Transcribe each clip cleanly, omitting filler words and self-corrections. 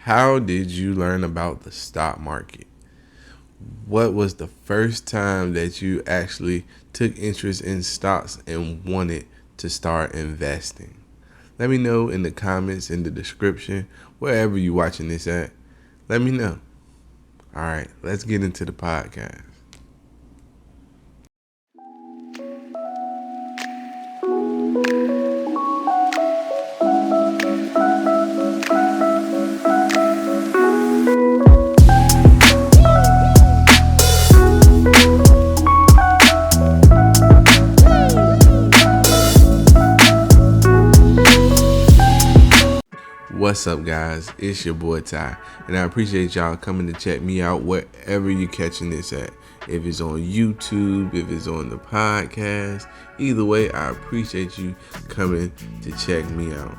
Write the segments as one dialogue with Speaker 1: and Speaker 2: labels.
Speaker 1: How did you learn about the stock market? What was the first time that you actually took interest in stocks and wanted to start investing? Let me know in the comments, in the description, wherever you're watching this at. Let me know. All right, let's get into the podcast. What's up, guys? It's your boy Ty, and I appreciate y'all coming to check me out wherever you're catching this at. If it's on YouTube, if it's on the podcast, either way, I appreciate you coming to check me out.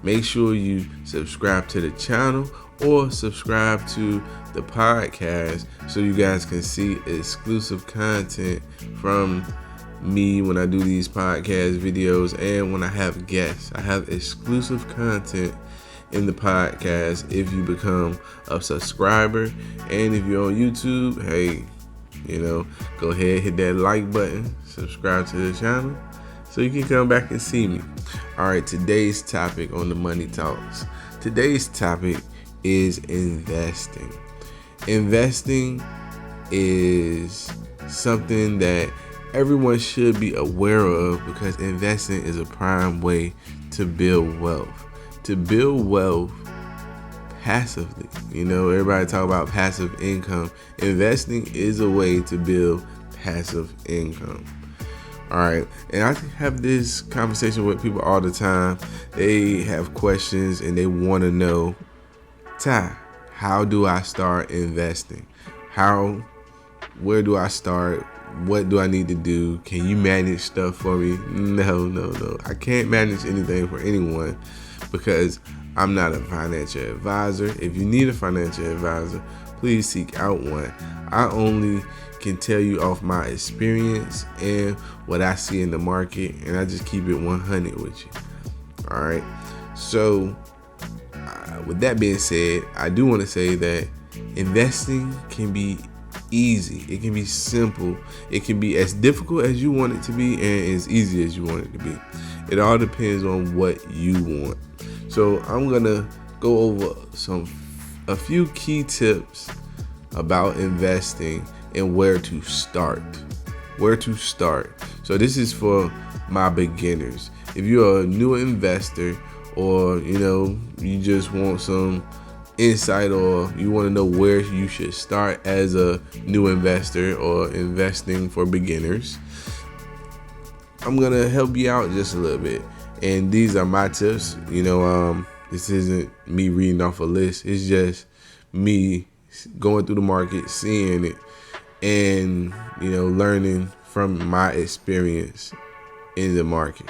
Speaker 1: Make sure you subscribe to the channel or subscribe to the podcast so you guys can see exclusive content from me when I do these podcast videos and when I have guests. I have exclusive content in the podcast if you become a subscriber. And if you're on YouTube, hey, go ahead, hit that like button, subscribe to the channel so you can come back and see me. All right, today's topic on the Money Talks. Today's topic is investing. Investing is something that everyone should be aware of because investing is a prime way to build wealth. To build wealth passively. Everybody talk about passive income. Investing is a way to build passive income. All right. And I have this conversation with people all the time. They have questions and they want to know, Ty, how do I start investing? Where do I start? What do I need to do? Can you manage stuff for me? No. I can't manage anything for anyone because I'm not a financial advisor. If you need a financial advisor, please seek out one. I only can tell you off my experience and what I see in the market, and I just keep it 100 with you. All right. So with that being said, I do want to say that investing can be easy. It can be simple. It can be as difficult as you want it to be and as easy as you want it to be. It all depends on what you want. So I'm gonna go over a few key tips about investing and where to start. So this is for my beginners. If you're a new investor or you just want some insight or you want to know where you should start as a new investor or investing for beginners, I'm gonna help you out just a little bit. And these are my tips. This isn't me reading off a list. It's just me going through the market, seeing it, and learning from my experience in the market.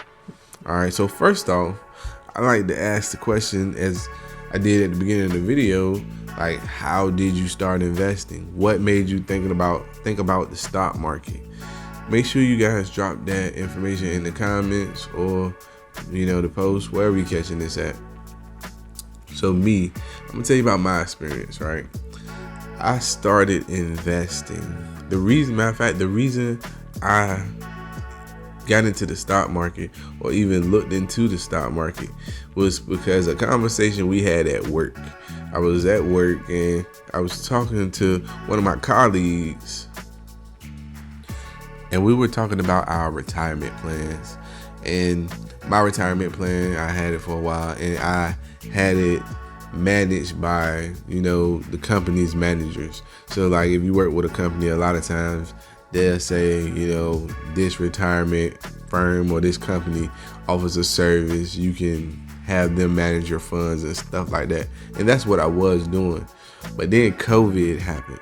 Speaker 1: All right. So first off, I like to ask the question as I did at the beginning of the video, like, how did you start investing? What made you think about the stock market? Make sure you guys drop that information in the comments or the post, wherever you're catching this at. So I'm gonna tell you about my experience, right? I started investing. The reason I got into the stock market or even looked into the stock market was because a conversation we had at work. I was at work and I was talking to one of my colleagues and we were talking about our retirement plans. And my retirement plan, I had it for a while and I had it managed by, the company's managers. So like if you work with a company, a lot of times they'll say, this retirement firm or this company offers a service. You can have them manage your funds and stuff like that. And that's what I was doing. But then COVID happened.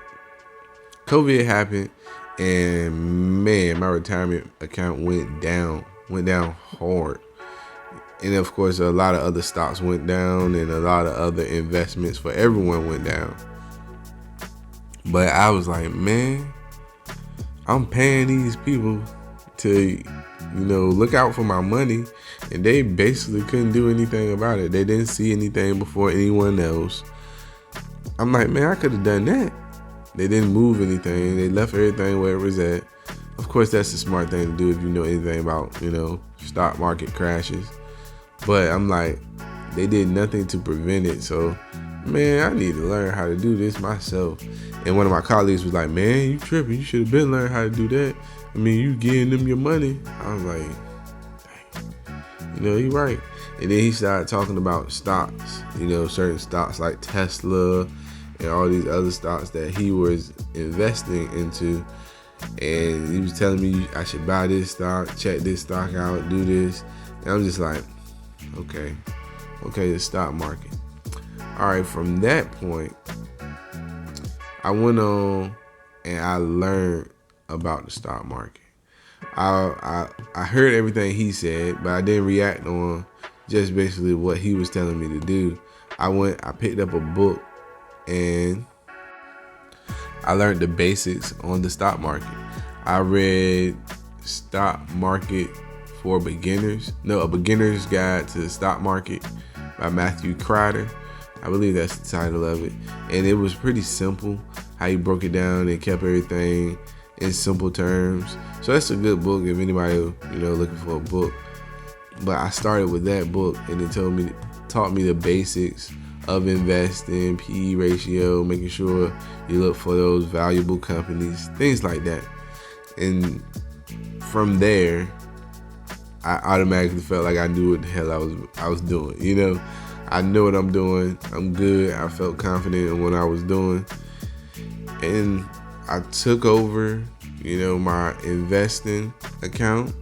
Speaker 1: And man, my retirement account went down hard. And of course, a lot of other stocks went down and a lot of other investments for everyone went down. But I was like, man, I'm paying these people to, look out for my money. And they basically couldn't do anything about it. They didn't see anything before anyone else. I'm like, man, I could have done that. They didn't move anything. They left everything where it was at. Of course, that's a smart thing to do if you know anything about, stock market crashes. But I'm like, they did nothing to prevent it. So, man, I need to learn how to do this myself. And one of my colleagues was like, man, you tripping. You should have been learning how to do that. I mean, you giving them your money. I was like, dang. You're right. And then he started talking about stocks, certain stocks like Tesla and all these other stocks that he was investing into. And he was telling me I should buy this stock, check this stock out, do this. And I'm just like, okay, the stock market. All right, from that point, I went on and I learned about the stock market. I heard everything he said, but I didn't react on just basically what he was telling me to do. I picked up a book and I learned the basics on the stock market. I read Stock Market for Beginners. A Beginner's Guide to the Stock Market by Matthew Crider. I believe that's the title of it. And it was pretty simple how he broke it down and kept everything in simple terms. So that's a good book if anybody, looking for a book. But I started with that book and it taught me the basics of investing, PE ratio, making sure you look for those valuable companies, things like that. And from there, I automatically felt like I knew what the hell I was doing. I know what I'm doing. I'm good. I felt confident in what I was doing. And I took over, my investing account,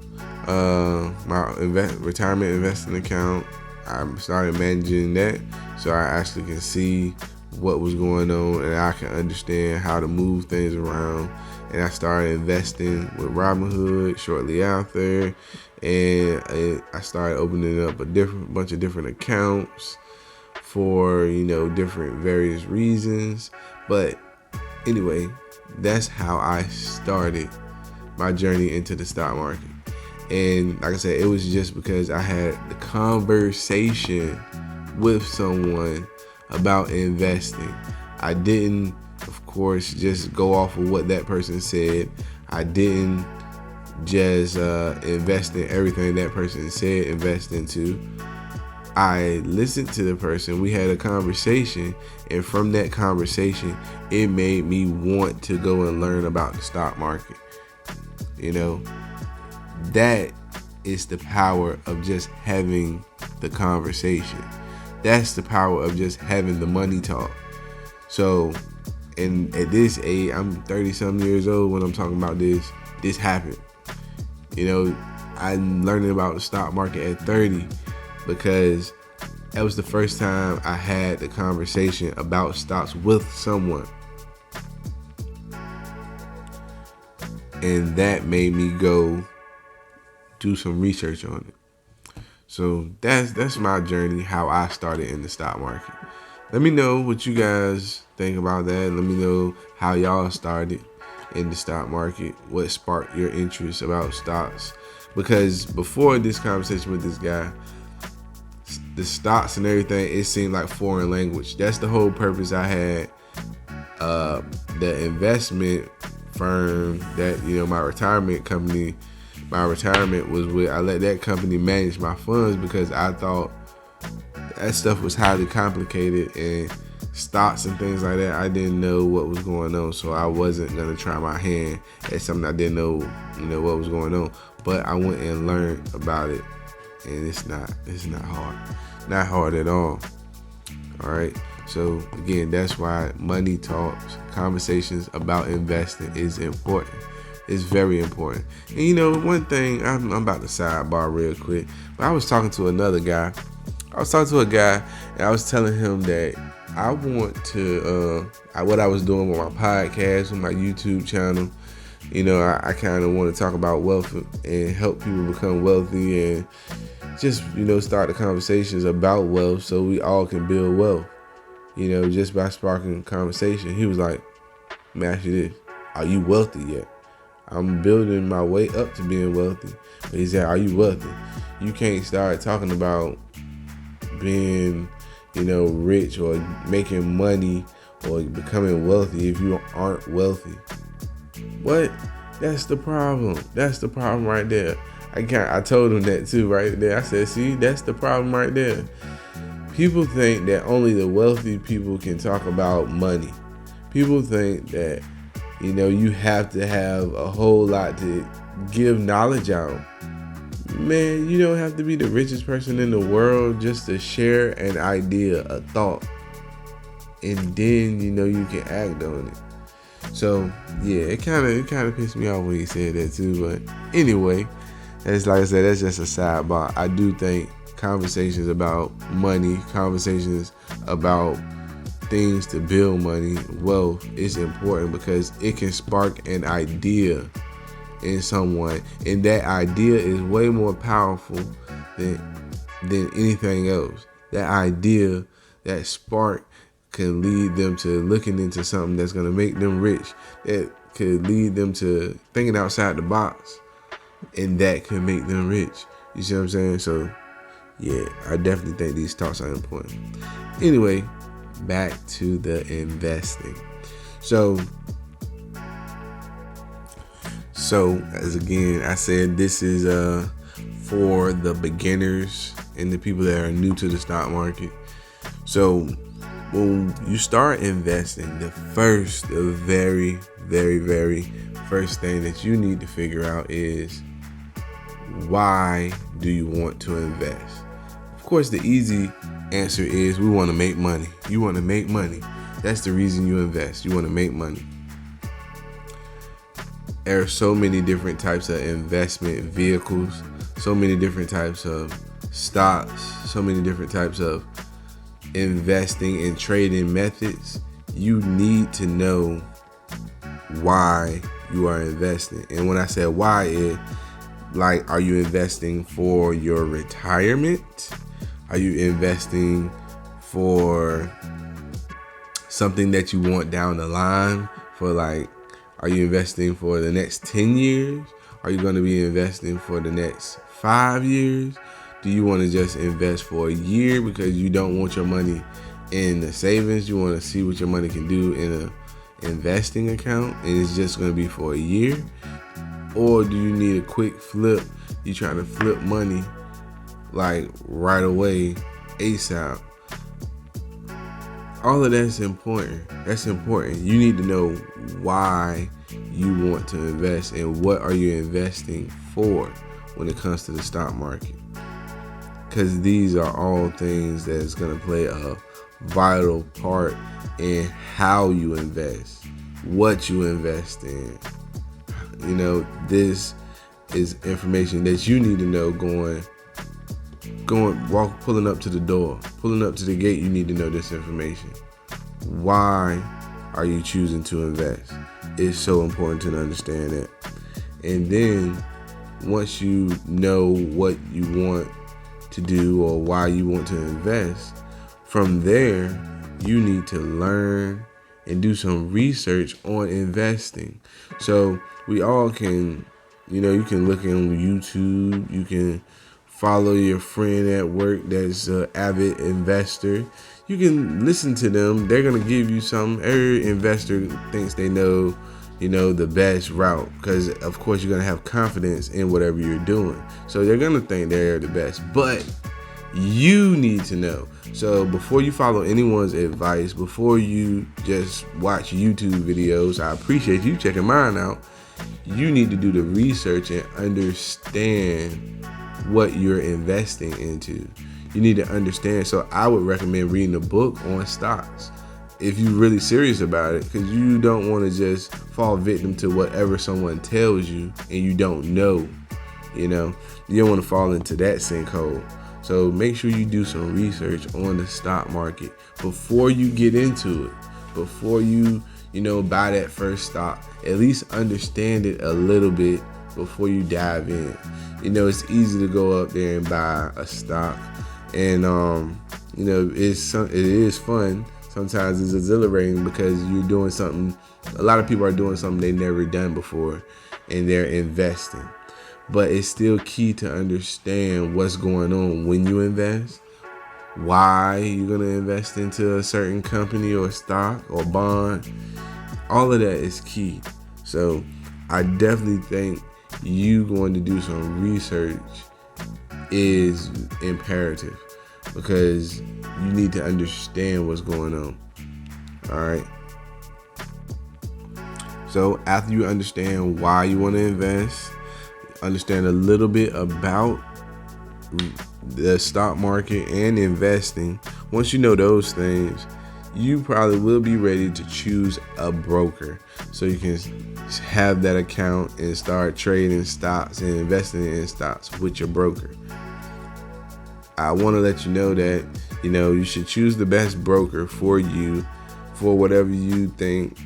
Speaker 1: my retirement investing account. I started managing that so I actually can see what was going on and I can understand how to move things around. And I started investing with Robinhood shortly after, and I started opening up a bunch of different accounts for different various reasons. But anyway, that's how I started my journey into the stock market. And like I said, it was just because I had the conversation with someone about investing. I didn't, of course, just go off of what that person said. I didn't just invest in everything that person said invest into. I listened to the person. We had a conversation, and from that conversation, it made me want to go and learn about the stock market. That is the power of just having the conversation. That's the power of just having the money talk. So, and at this age, I'm 30-something years old when I'm talking about this. This happened. I'm learning about the stock market at 30 because that was the first time I had the conversation about stocks with someone. And that made me go do some research on it. So that's my journey, how I started in the stock market. Let me know what you guys think about that. Let me know how y'all started in the stock market, what sparked your interest about stocks. Because before this conversation with this guy, the stocks and everything, it seemed like foreign language. That's the whole purpose I had. The investment firm that, my retirement company, my retirement was with, I let that company manage my funds because I thought that stuff was highly complicated, and stocks and things like that, I didn't know what was going on, so I wasn't gonna try my hand at something I didn't know, what was going on. But I went and learned about it, and it's not hard at all. All right. So again, that's why money talks, conversations about investing is important. It's very important. And one thing, I'm about to sidebar real quick, but I was talking to another guy. And I was telling him that I want to, what I was doing with my podcast, with my YouTube channel. I kind of want to talk about wealth and help people become wealthy and just, start the conversations about wealth so we all can build wealth, just by sparking conversation. He was like, let me ask you this. Are you wealthy yet? I'm building my way up to being wealthy. But he said, are you wealthy? You can't start talking about being, rich or making money or becoming wealthy if you aren't wealthy. What? That's the problem. That's the problem right there. I told him that too right there. I said, see, that's the problem right there. People think that only the wealthy people can talk about money. People think that, you have to have a whole lot to give knowledge out. Man, you don't have to be the richest person in the world just to share an idea, a thought. And then, you can act on it. So, yeah, it kind of pissed me off when he said that too. But anyway, that's like I said, that's just a sidebar. I do think conversations about money, conversations about things to build money, wealth is important because it can spark an idea in someone, and that idea is way more powerful than anything else. That idea, that spark, can lead them to looking into something that's going to make them rich. That could lead them to thinking outside the box, and that could make them rich. You see what I'm saying? So, yeah, I definitely think these talks are important. Anyway, back to the investing. So as again, I said, this is for the beginners and the people that are new to the stock market. So when you start investing, the very, very, very first thing that you need to figure out is, why do you want to invest? Of course, the easy answer is we want to make money. You want to make money. That's the reason you invest. You want to make money. There are so many different types of investment vehicles, so many different types of stocks, so many different types of investing and trading methods. You need to know why you are investing. And when I say why, are you investing for your retirement? Are you investing for something that you want down the line? Are you investing for the next 10 years? Are you going to be investing for the next 5 years? Do you want to just invest for a year because you don't want your money in the savings? You want to see what your money can do in an investing account, and it's just going to be for a year? Or do you need a quick flip? You trying to flip money right away, ASAP? All of that's important. That's important. You need to know why you want to invest and what are you investing for when it comes to the stock market. Because these are all things that's going to play a vital part in how you invest, what you invest in. This is information that you need to know pulling up to the door, pulling up to the gate. You need to know this information. Why are you choosing to invest? It's so important to understand that. And then once you know what you want to do or why you want to invest, from there you need to learn and do some research on investing. So we all can, you can look on YouTube, you can follow your friend at work that's an avid investor. You can listen to them. They're going to give you some. Every investor thinks they know, the best route, because of course you're going to have confidence in whatever you're doing. So they're going to think they're the best, but you need to know. So before you follow anyone's advice, before you just watch YouTube videos, I appreciate you checking mine out. You need to do the research and understand what you're investing into. You need to understand. So I would recommend reading a book on stocks if you're really serious about it, because you don't want to just fall victim to whatever someone tells you and you don't know. You don't want to fall into that sinkhole. So make sure you do some research on the stock market before you get into it, before you buy that first stock. At least understand it a little bit before you dive in. It's easy to go up there and buy a stock, and it is fun. Sometimes it's exhilarating because you're doing something. A lot of people are doing something they've never done before, and they're investing. But it's still key to understand what's going on when you invest, why you're going to invest into a certain company or stock or bond. All of that is key. So I definitely think you going to do some research is imperative, because you need to understand what's going on. All right. So after you understand why you want to invest, understand a little bit about the stock market and investing, once you know those things, you probably will be ready to choose a broker so you can have that account and start trading stocks and investing in stocks with your broker. I want to let you know that, you should choose the best broker for you for whatever you think,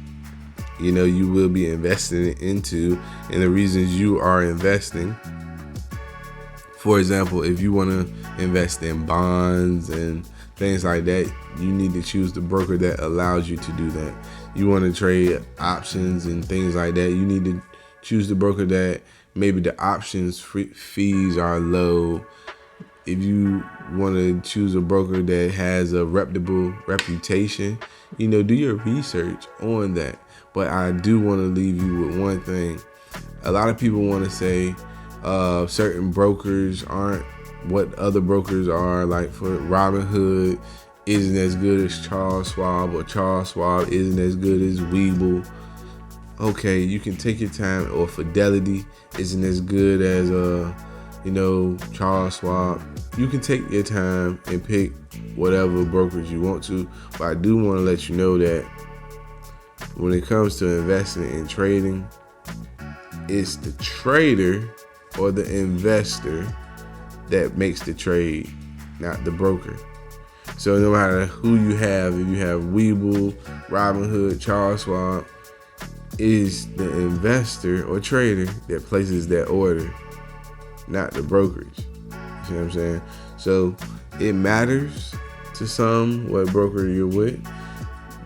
Speaker 1: you will be investing into and the reasons you are investing. For example, if you want to invest in bonds and things like that, you need to choose the broker that allows you to do that. You want to trade options and things like that, you need to choose the broker that maybe the options fees are low. If you want to choose a broker that has a reputable reputation, do your research on that. But I do want to leave you with one thing. A lot of people want to say certain brokers aren't what other brokers are. Like for Robinhood isn't as good as Charles Schwab, or Charles Schwab isn't as good as Webull. Okay, you can take your time. Or Fidelity isn't as good as Charles Schwab. You can take your time and pick whatever brokerage you want to. But I do want to let you know that when it comes to investing and trading, it's the trader or the investor that makes the trade, not the broker. So no matter who you have, if you have Webull, Robinhood, Charles Schwab, is the investor or trader that places that order, not the brokerage. You see what I'm saying? So it matters to some what broker you're with,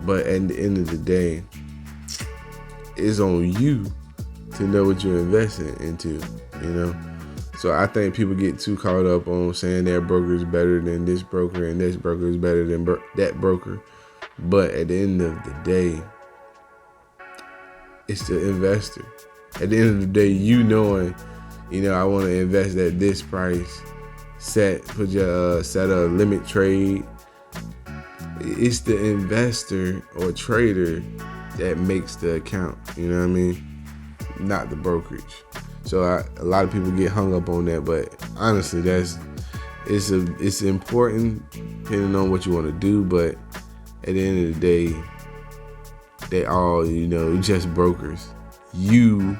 Speaker 1: but at the end of the day, it's on you to know what you're investing into, So I think people get too caught up on saying that broker is better than this broker and this broker is better than that broker. But at the end of the day, it's the investor. At the end of the day, knowing, I want to invest at this price, set a limit trade. It's the investor or trader that makes the account, not the brokerage. So a lot of people get hung up on that, but honestly, it's important depending on what you want to do. But at the end of the day, they all just brokers. You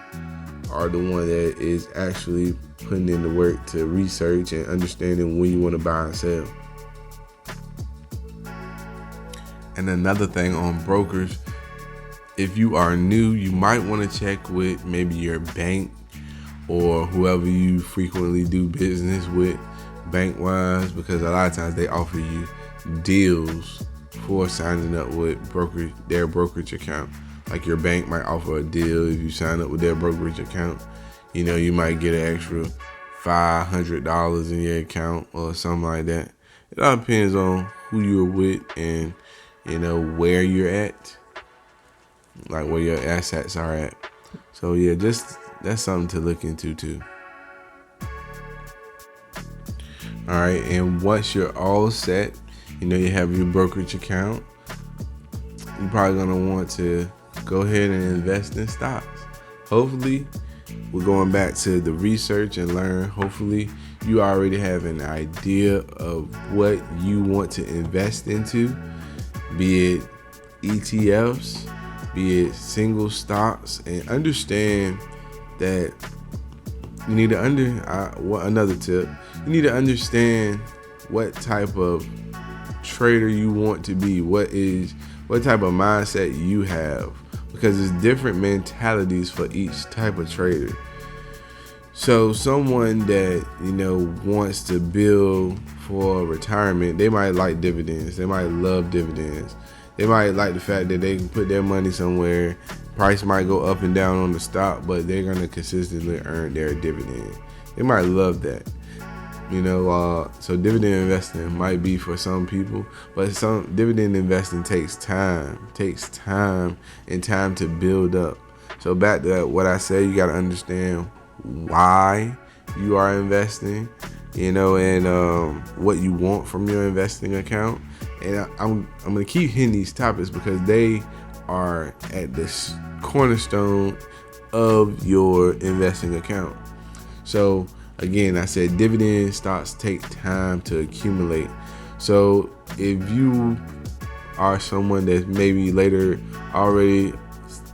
Speaker 1: are the one that is actually putting in the work to research and understanding when you want to buy and sell. And another thing on brokers, if you are new, you might want to check with maybe your bank or whoever you frequently do business with bank-wise, because a lot of times they offer you deals for signing up with their brokerage account. Like your bank might offer a deal if you sign up with their brokerage account. You might get an extra $500 in your account or something like that. It all depends on who you're with and where you're at, like where your assets are at. So yeah, that's something to look into too. All right, and once you're all set, you have your brokerage account, you're probably gonna want to go ahead and invest in stocks. Hopefully, we're going back to the research and learn. Hopefully, you already have an idea of what you want to invest into, be it ETFs, be it single stocks, and understand that you need to another tip, you need to understand what type of trader you want to be, what type of mindset you have, because it's different mentalities for each type of trader. So someone that wants to build for retirement, they might like dividends, they might love dividends, they might like the fact that they can put their money somewhere. Price might go up and down on the stock, but they're going to consistently earn their dividend. They might love that. So dividend investing might be for some people, but some dividend investing takes time and time to build up. So back to what I said, you got to understand why you are investing, and what you want from your investing account. And I'm gonna keep hitting these topics because they are at the cornerstone of your investing account. So again, I said dividend stocks take time to accumulate. So if you are someone that's maybe later already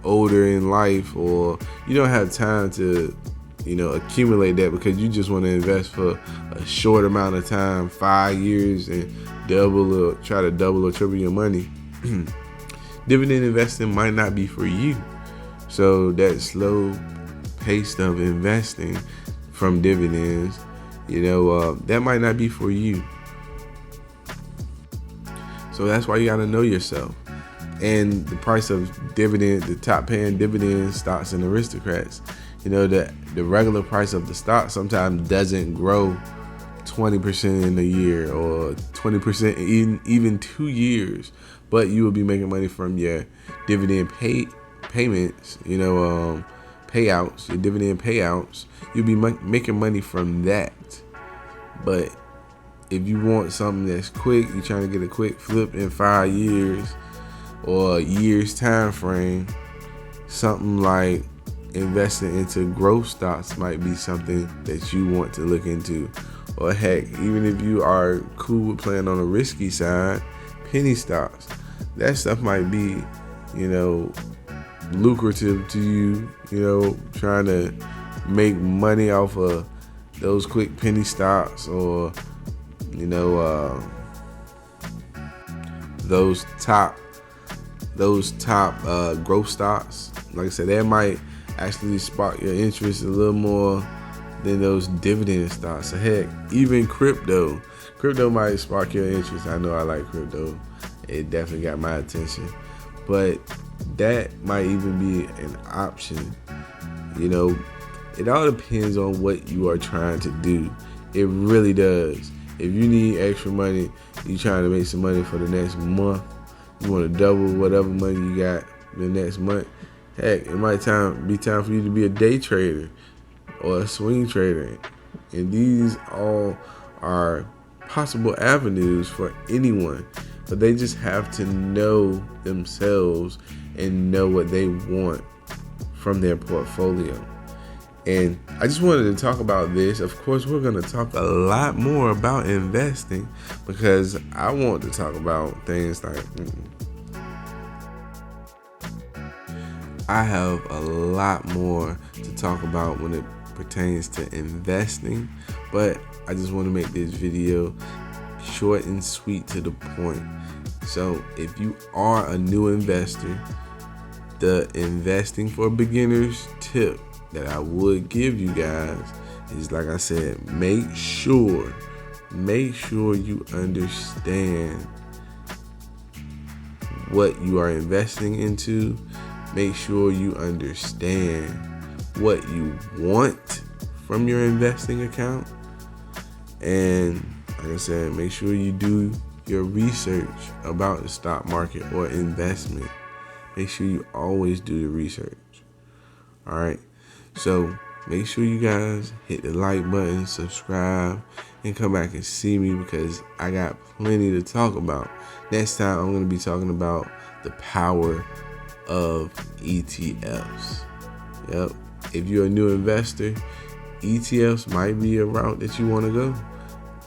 Speaker 1: older in life, or you don't have time to accumulate that because you just want to invest for a short amount of time, 5 years, and try to double or triple your money, dividend investing might not be for you. So that slow pace of investing from dividends, that might not be for you. So that's why you got to know yourself. And the price of the top paying dividend stocks and aristocrats, the regular price of the stock sometimes doesn't grow 20% in a year or 20% in even 2 years, but you will be making money from your dividend payments, payouts, your dividend payouts. You'll be making money from that. But if you want something that's quick, you're trying to get a quick flip in 5 years or a year's time frame, something like investing into growth stocks might be something that you want to look into. Or heck, even if you are cool with playing on the risky side, penny stocks, that stuff might be, lucrative to you, trying to make money off of those quick penny stocks, or, those top growth stocks. Like I said, that might actually spark your interest a little more than those dividend stocks. So heck, even crypto might spark your interest. I know I like crypto. It definitely got my attention. But that might even be an option. It all depends on what you are trying to do. It really does. If you need extra money, you're trying to make some money for the next month, you want to double whatever money you got the next month, heck, it might be time for you to be a day trader or a swing trader. And these all are possible avenues for anyone, but they just have to know themselves and know what they want from their portfolio. And I just wanted to talk about this. Of course, we're going to talk a lot more about investing because I want to talk about things like I have a lot more to talk about when it pertains to investing, but I just want to make this video short and sweet to the point. So if you are a new investor, the investing for beginners tip that I would give you guys is, like I said, make sure you understand what you are investing into. Make sure you understand what you want from your investing account. And like I said, make sure you do your research about the stock market or investment. Make sure you always do the research. All right. So make sure you guys hit the like button, subscribe, and come back and see me because I got plenty to talk about. Next time, I'm going to be talking about the power of ETFs. Yep. If you're a new investor, ETFs might be a route that you want to go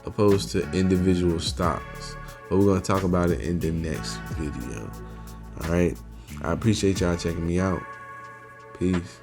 Speaker 1: opposed to individual stocks. But we're going to talk about it in the next video. All right. I appreciate y'all checking me out. Peace.